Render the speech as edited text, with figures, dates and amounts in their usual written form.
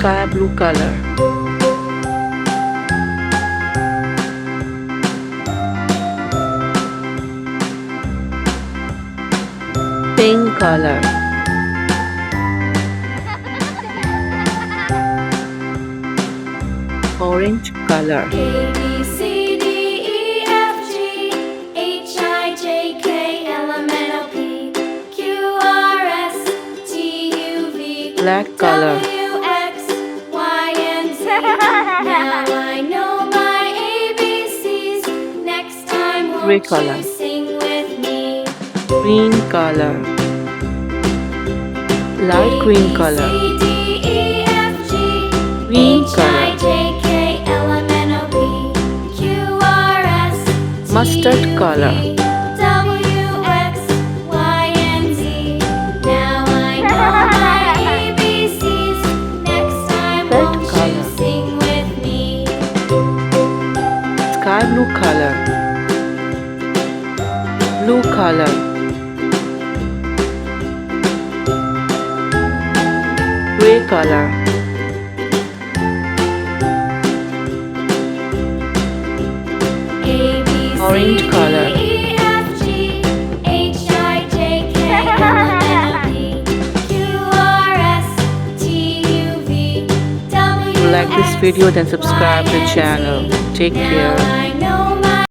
Sky blue color. Pink color. Orange color. A, B, C, D, E, F, G, H, I, J, K, L, M, N, O, P, Q, R, S, T, U, V, Black color. W, X, Y, and Z. Now I know my ABCs. Next time Gray won't color. you sing with me? Green color. Light green color. A, B, C, D, E, F, G, Green H, I, color. J, K, L, M, N, O, P, Q, R, S, T, Mustard U, color. V, W, X, Y, and Z. Now I know my ABCs. Next time Red won't color. you sing with me? Sky blue color. Blue color. Gray color. A, B, C, Orange color. D, E, F, G, H, I, J, K, L, M, N, O, P, Q, R, S, T, U, V, W, If you like this X, video, then subscribe to the Y, and Z. channel. Take Now care. I